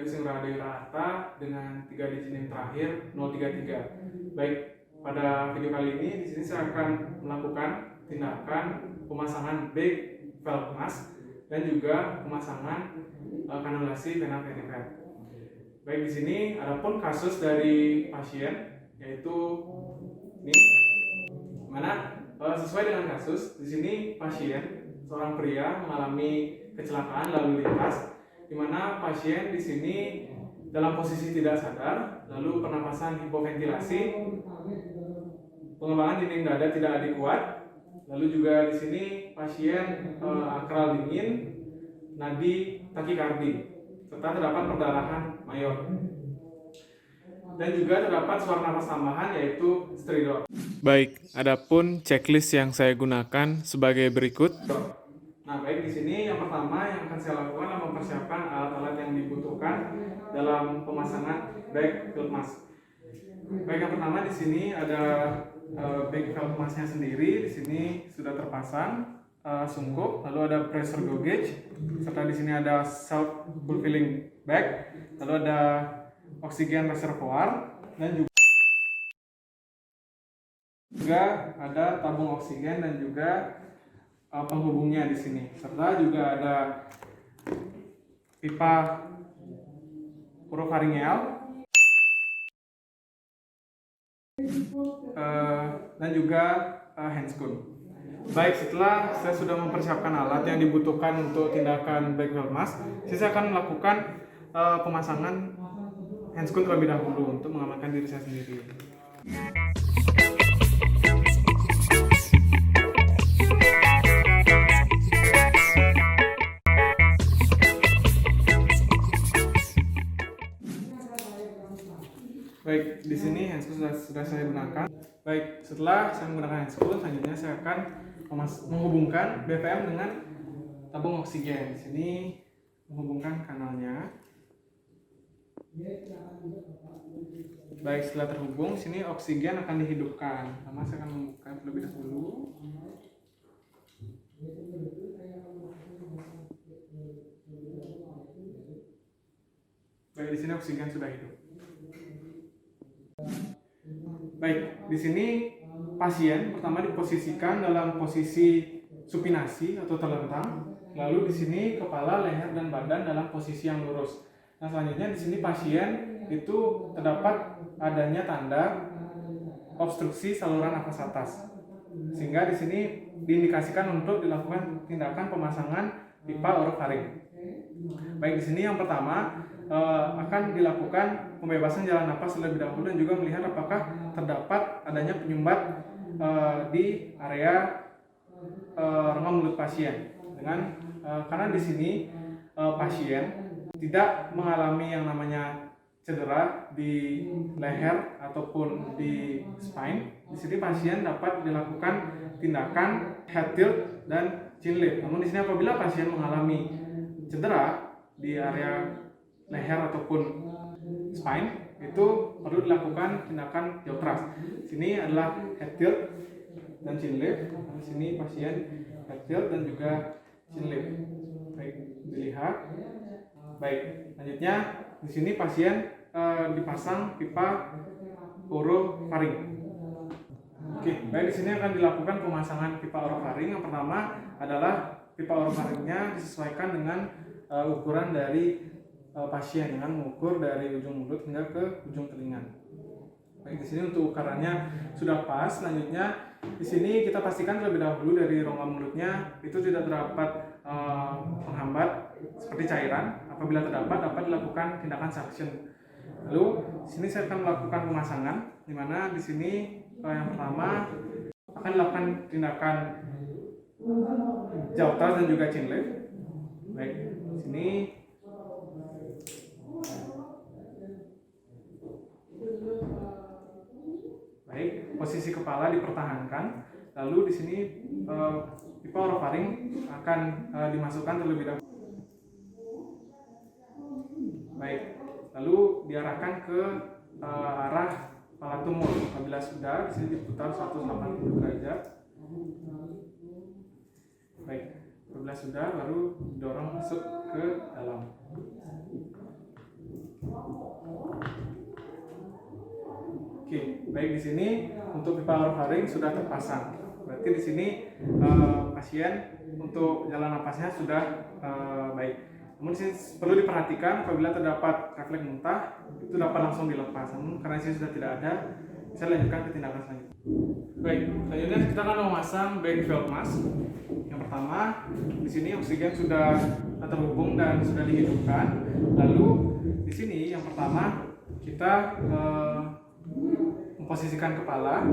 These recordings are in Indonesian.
yaitu sing Radeira Arta dengan 3 digit yang terakhir 033. Baik, pada video kali ini di sini saya akan melakukan tindakan pemasangan back valve mask dan juga pemasangan kanulasi vena peripher. Baik, di sini adapun kasus dari pasien yaitu ini, mana sesuai dengan kasus di sini pasien seorang pria mengalami kecelakaan lalu lintas, di mana pasien di sini dalam posisi tidak sadar, lalu pernapasan hipoventilasi, pengembangan dinding dada tidak adekuat, lalu juga di sini pasien akral dingin, nadi takikardi, serta terdapat perdarahan mayor. Dan juga terdapat suara napas tambahan yaitu stridor. Baik, adapun checklist yang saya gunakan sebagai berikut. Nah, baik, di sini yang pertama yang akan saya lakukan adalah mempersiapkan alat-alat yang dibutuhkan dalam pemasangan back valve mask. Baik, yang pertama di sini ada back valve masknya sendiri. Di sini sudah terpasang sungkup, lalu ada pressure gauge, serta di sini ada self fulfilling bag, lalu ada oksigen reservoir, dan juga ada tabung oksigen dan juga penghubungnya di sini, serta juga ada pipa orofaringeal dan juga handscoon. Baik, setelah saya sudah mempersiapkan alat yang dibutuhkan untuk tindakan back valve mask, saya akan melakukan pemasangan handscoon terlebih dahulu untuk mengamankan diri saya sendiri. Baik, di sini handscoon sudah saya gunakan. Baik, setelah saya menggunakan handscoon, selanjutnya saya akan menghubungkan BVM dengan tabung oksigen. Di sini menghubungkan kanalnya. Baik, setelah terhubung, sini oksigen akan dihidupkan. Pertama saya akan membuka terlebih dahulu. Baik, di sini oksigen sudah hidup. Baik, di sini pasien pertama diposisikan dalam posisi supinasi atau terlentang, lalu di sini kepala, leher, dan badan dalam posisi yang lurus. Nah, selanjutnya di sini pasien itu terdapat adanya tanda obstruksi saluran nafas atas, sehingga di sini diindikasikan untuk dilakukan tindakan pemasangan pipa orofaring. Baik, di sini yang pertama akan dilakukan pembebasan jalan napas terlebih dahulu dan juga melihat apakah terdapat adanya penyumbat di area rongga mulut pasien. Karena di sini pasien tidak mengalami yang namanya cedera di leher ataupun di spine. Di sini pasien dapat dilakukan tindakan head tilt dan chin lift. Namun di sini apabila pasien mengalami cedera di area leher ataupun spine, itu perlu dilakukan tindakan yautras. Sini adalah head tilt dan chin lift. Di sini pasien head tilt dan juga chin lift. Baik, dilihat. Baik, selanjutnya di sini pasien dipasang pipa orofaring. Oke, baik, di sini akan dilakukan pemasangan pipa orofaring. Yang pertama adalah pipa orofaringnya disesuaikan dengan ukuran dari pasien dengan mengukur dari ujung mulut hingga ke ujung telinga. Baik, di sini untuk ukurannya sudah pas. Selanjutnya di sini kita pastikan terlebih dahulu dari rongga mulutnya itu tidak terdapat penghambat seperti cairan. Apabila terdapat, dapat dilakukan tindakan suction. Lalu di sini saya akan melakukan pemasangan, di mana di sini yang pertama akan dilakukan tindakan yautras dan juga chin lift. Baik, di sini baik, posisi kepala dipertahankan. Lalu di sini pipa orofaring akan dimasukkan terlebih dahulu. Baik, lalu diarahkan ke arah kepala tumor. Apabila sudah, di sini diputar 180 derajat. Baik, apabila sudah, baru dorong masuk ke dalam. Oke, baik di sini untuk pipa orofaring sudah terpasang. Berarti di sini pasien untuk jalan napasnya sudah baik. Namun sini perlu diperhatikan apabila terdapat refleks muntah itu dapat langsung dilepas. Namun karena sini sudah tidak ada, bisa lanjutkan ke tindakan selanjutnya. Baik, selanjutnya kita akan memasang backfill mask. Yang pertama, di sini oksigen sudah terhubung dan sudah dihidupkan. Lalu di sini yang pertama kita memposisikan kepala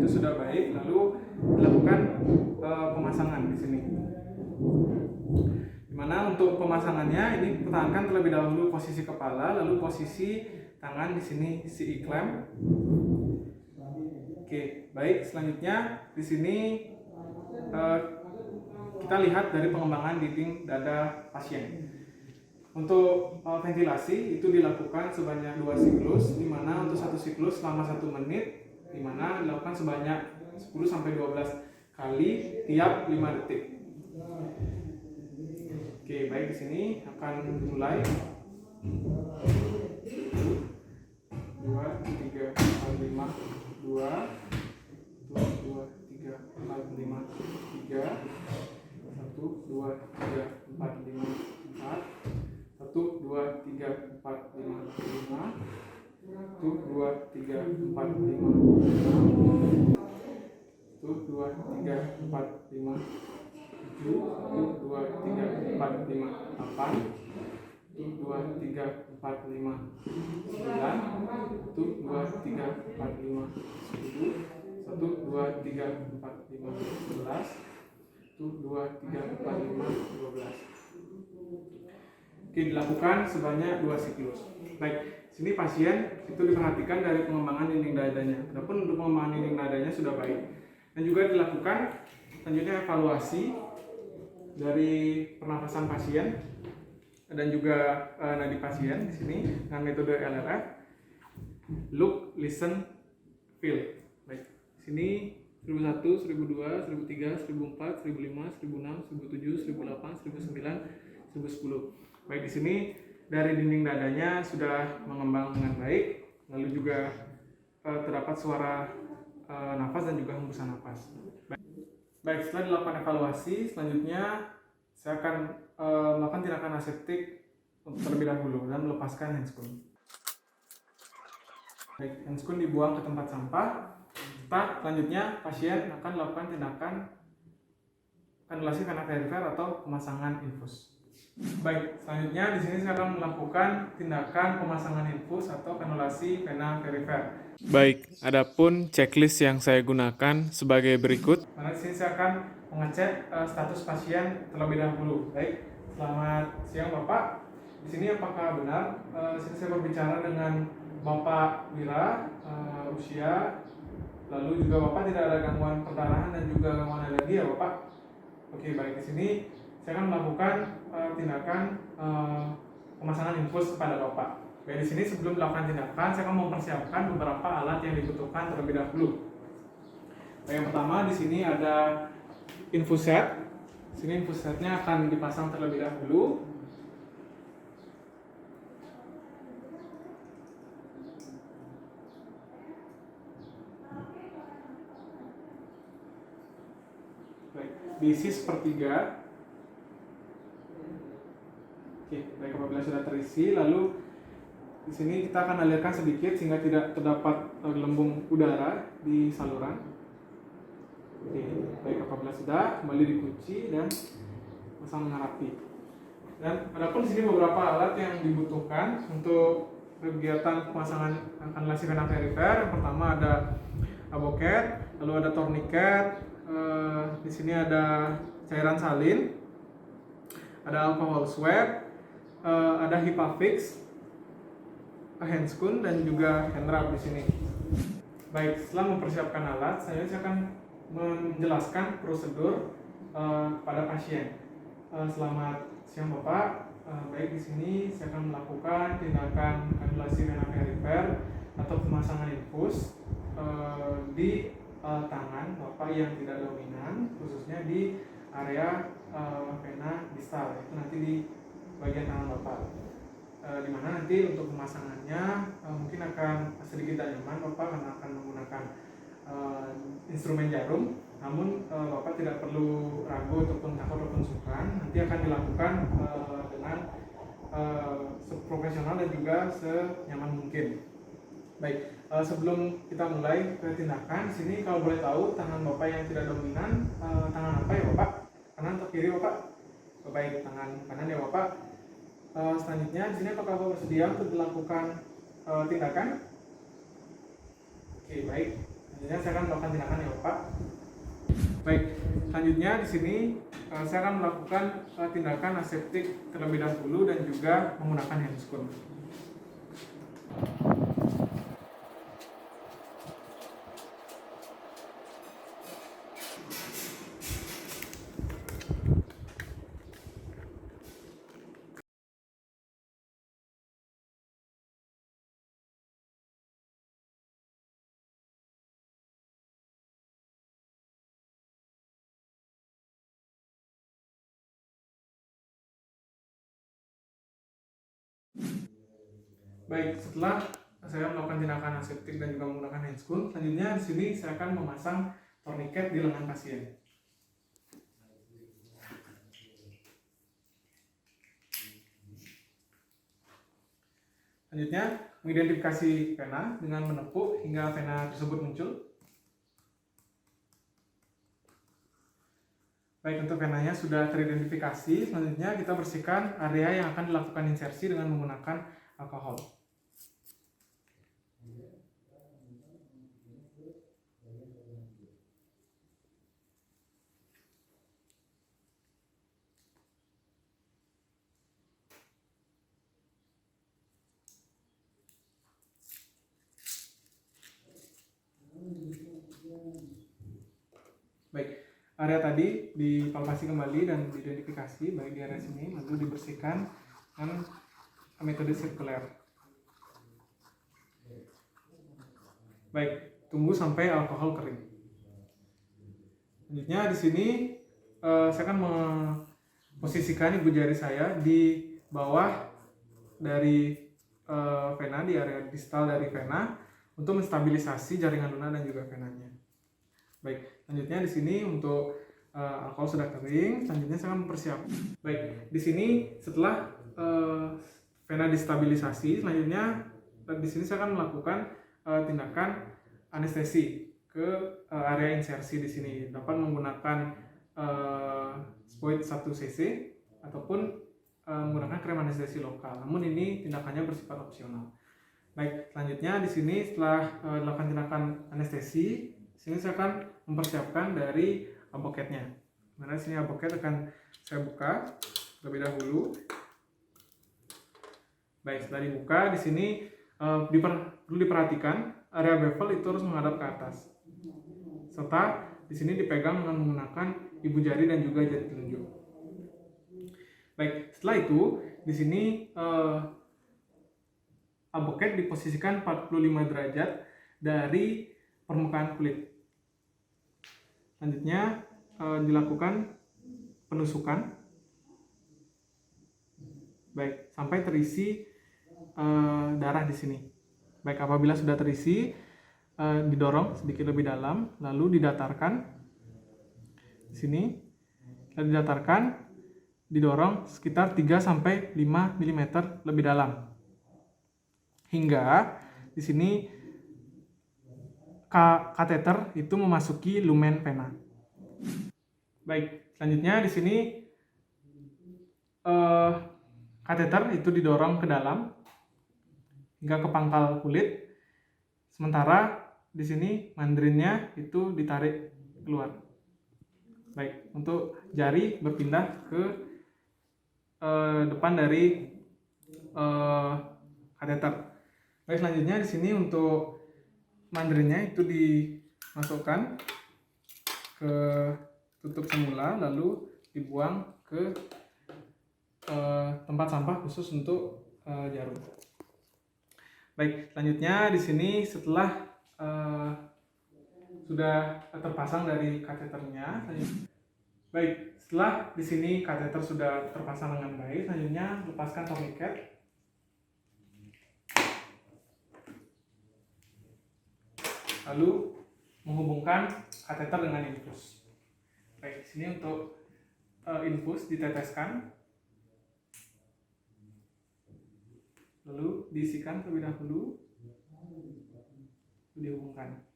itu sudah baik, lalu dilakukan pemasangan di sini. Dimana untuk pemasangannya ini pertahankan terlebih dahulu posisi kepala, lalu posisi tangan di sini CE clamp. Oke, baik. Selanjutnya di sini kita lihat dari pengembangan dinding dada pasien. Untuk ventilasi itu dilakukan sebanyak 2 siklus, di mana untuk satu siklus selama 1 menit, di mana dilakukan sebanyak 10-12 kali tiap 5 detik. Oke, baik, di sini akan mulai 2, 3, 4, 5, 2, 2, 3, 4, 5, 3, 1, 2, 3, 4, 5, 4, 1, 2, 3, 4, 5, 5, 1, 2, 3, 4, 5, 6, 1, 2, 3, 4, 5, 7, 1, 2, 3, 4, 5, 8, 1, 2, 3, 4, 5, 9, 1, 2, 3, 4, 5, 10, 1, 2, 3, 4, 5, 11, 1, 2, 3, 4, 5, 12. Oke, dilakukan sebanyak 2 siklus. Baik, sini pasien itu diperhatikan dari pengembangan dinding dadanya. Adapun untuk pengembangan dinding dadanya sudah baik. Dan juga dilakukan selanjutnya evaluasi dari pernafasan pasien dan juga nadi pasien di sini dengan metode LRF, look, listen, feel. Baik, sini 1001, 1002, 1003, 1004, 1005, 1006, 1007, 1008, 1009, 1010. Baik, di sini dari dinding dadanya sudah mengembang dengan baik, lalu juga terdapat suara nafas dan juga hembusan nafas. Baik, setelah dilakukan evaluasi, selanjutnya saya akan melakukan tindakan aseptik terlebih dahulu dan melepaskan handscoon. Baik, handscoon dibuang ke tempat sampah. Selanjutnya pasien akan melakukan tindakan kanulasi vena perifer atau pemasangan infus. Baik, selanjutnya di sini saya akan melakukan tindakan pemasangan infus atau kanulasi vena perifer. Baik, adapun checklist yang saya gunakan sebagai berikut. Di sini saya akan mengecek status pasien terlebih dahulu. Baik, selamat siang Bapak. Di sini apakah benar sini saya berbicara dengan Bapak Wira, usia, lalu juga Bapak tidak ada gangguan perdarahan dan juga gangguan alergi ya Bapak? Oke, baik, di sini saya akan melakukan tindakan pemasangan infus kepada Bapak. Baik, di sini sebelum melakukan tindakan, saya akan mempersiapkan beberapa alat yang dibutuhkan terlebih dahulu. Baik, yang pertama di sini ada infuset. Sini infusetnya akan dipasang terlebih dahulu. Baik, diisi sepertiga. Oke, baik, apabila sudah terisi, lalu di sini kita akan alirkan sedikit sehingga tidak terdapat gelembung udara di saluran. Oke, baik, apabila sudah, kembali dikunci dan pasang dengan rapi. Dan adapun di sini beberapa alat yang dibutuhkan untuk kegiatan pemasangan kanulasi vena perifer. Yang pertama ada aboket, lalu ada tourniquet, di sini ada cairan salin, ada alcohol swab, ada HIPAA-FIX, handscoon dan juga hand wrap di sini. Baik, setelah mempersiapkan alat, saya akan menjelaskan prosedur pada pasien. Selamat siang Bapak. Baik, di sini saya akan melakukan tindakan kanulasi vena perifer atau pemasangan infus di tangan Bapak yang tidak dominan, khususnya di area vena distal, itu nanti di bagian tangan Bapak. di mana nanti untuk pemasangannya mungkin akan sedikit tidak nyaman Bapak karena akan menggunakan instrumen jarum. Namun Bapak tidak perlu ragu ataupun takut ataupun sungkan, nanti akan dilakukan dengan seprofesional dan juga senyaman mungkin. Baik, sebelum kita mulai ke tindakan, di sini kalau boleh tahu tangan Bapak yang tidak dominan tangan apa ya Bapak? Kanan atau kiri Bapak? Baik, tangan kanan ya Bapak. Selanjutnya di sini apakah Bapak bersedia untuk dilakukan tindakan? Oke, baik. Selanjutnya saya akan melakukan tindakan ya Bapak. Baik, selanjutnya di sini saya akan melakukan tindakan aseptik terlebih dahulu dan juga menggunakan handscoon. Baik, setelah saya melakukan tindakan aseptik dan juga menggunakan handscoon, selanjutnya di sini saya akan memasang tourniquet di lengan pasien. Selanjutnya, mengidentifikasi vena dengan menepuk hingga vena tersebut muncul. Baik, untuk venanya sudah teridentifikasi, selanjutnya kita bersihkan area yang akan dilakukan insersi dengan menggunakan alkohol. Baik, area tadi dipalpasi kembali dan diidentifikasi baik di area sini, lalu dibersihkan dengan metode sirkuler. Baik, tunggu sampai alkohol kering. Selanjutnya di sini saya akan memposisikan ibu jari saya di bawah dari vena, di area distal dari vena untuk menstabilisasi jaringan lunak dan juga venanya. Baik, selanjutnya di sini untuk alkohol sudah kering. Selanjutnya saya akan mempersiapkan. Baik, di sini setelah vena distabilisasi, selanjutnya di sini saya akan melakukan tindakan anestesi ke area insersi di sini. Dapat menggunakan Spoid 1 cc ataupun menggunakan krem anestesi lokal. Namun ini tindakannya bersifat opsional. Baik, selanjutnya di sini setelah dilakukan tindakan anestesi, sini saya akan mempersiapkan dari aboketnya. Mana sini aboket akan saya buka terlebih dahulu. Baik, setelah dibuka di sini perlu diperhatikan area bevel itu harus menghadap ke atas. Serta di sini dipegang dengan menggunakan ibu jari dan juga jari telunjuk. Baik, setelah itu di sini aboket diposisikan 45 derajat dari permukaan kulit. Selanjutnya dilakukan penusukan, baik sampai terisi darah di sini. Baik, apabila sudah terisi, didorong sedikit lebih dalam, lalu didatarkan di sini, dan didatarkan, didorong sekitar 3-5 mm lebih dalam, hingga di sini kateter itu memasuki lumen vena. Baik, selanjutnya di sini kateter itu didorong ke dalam hingga ke pangkal kulit, sementara di sini mandrinnya itu ditarik keluar. Baik, untuk jari berpindah ke depan dari kateter. Baik, selanjutnya di sini untuk mandrinnya itu dimasukkan ke tutup semula, lalu dibuang ke tempat sampah khusus untuk jarum. Baik, selanjutnya di sini setelah sudah terpasang dari kateternya, baik, setelah di sini kateter sudah terpasang dengan baik, selanjutnya lepaskan tourniquet. lalu menghubungkan kateter dengan infus. Baik, sini untuk infus diteteskan, lalu diisikan terlebih dahulu, dihubungkan.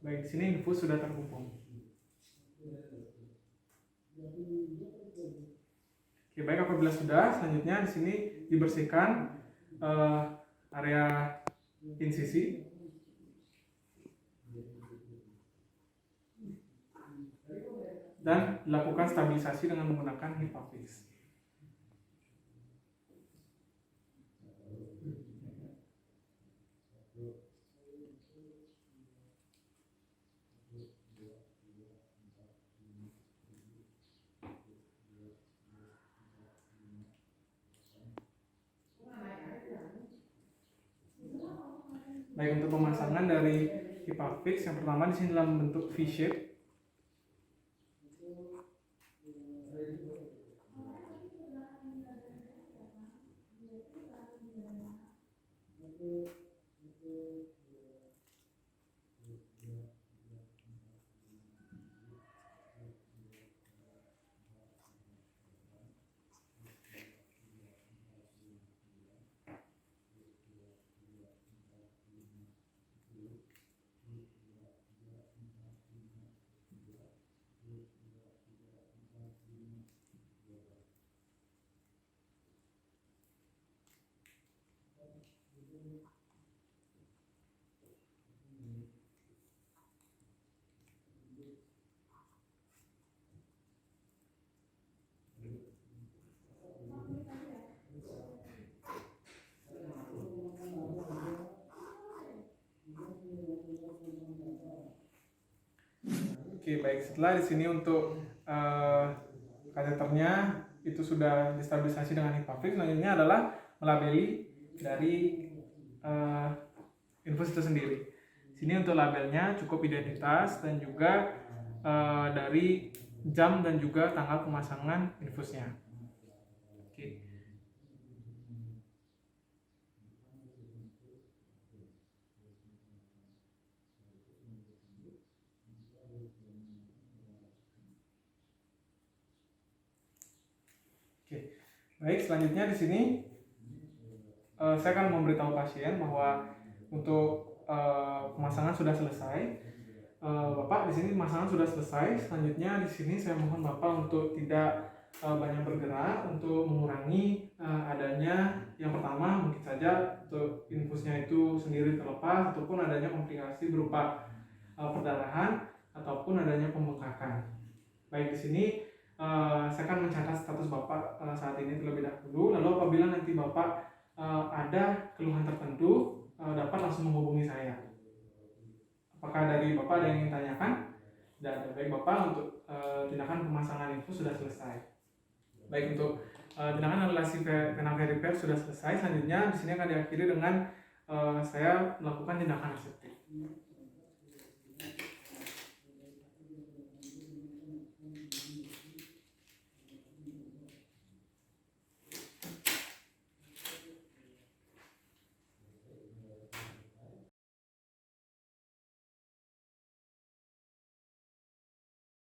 Baik, di sini infus sudah terhubung. Oke, baik, apabila sudah, selanjutnya di sini dibersihkan area insisi. Dan dilakukan stabilisasi dengan menggunakan HIPAFIX. Baik, untuk pemasangan dari HIPAFIX yang pertama di sini dalam bentuk V-shape. Oke, baik, setelah di sini untuk kateternya itu sudah distabilisasi dengan HIPAFIX, selanjutnya adalah melabeli dari infus itu sendiri. Sini untuk labelnya cukup identitas dan juga dari jam dan juga tanggal pemasangan infusnya. Oke. Baik, selanjutnya di sini saya akan memberitahu pasien bahwa untuk pemasangan sudah selesai. Bapak, di sini pemasangan sudah selesai. Selanjutnya di sini saya mohon Bapak untuk tidak banyak bergerak untuk mengurangi adanya, yang pertama mungkin saja untuk infusnya itu sendiri terlepas ataupun adanya komplikasi berupa perdarahan ataupun adanya pembengkakan. Baik, di sini saya akan mencatat status Bapak saat ini terlebih dahulu. Lalu apabila nanti Bapak ada keluhan tertentu, dapat langsung menghubungi saya. Apakah dari Bapak ada yang ingin tanyakan? Dan baik Bapak, untuk tindakan pemasangan infus sudah selesai. Baik, untuk tindakan anulasi venous repair sudah selesai. Selanjutnya di sini akan diakhiri dengan saya melakukan tindakan aseptik.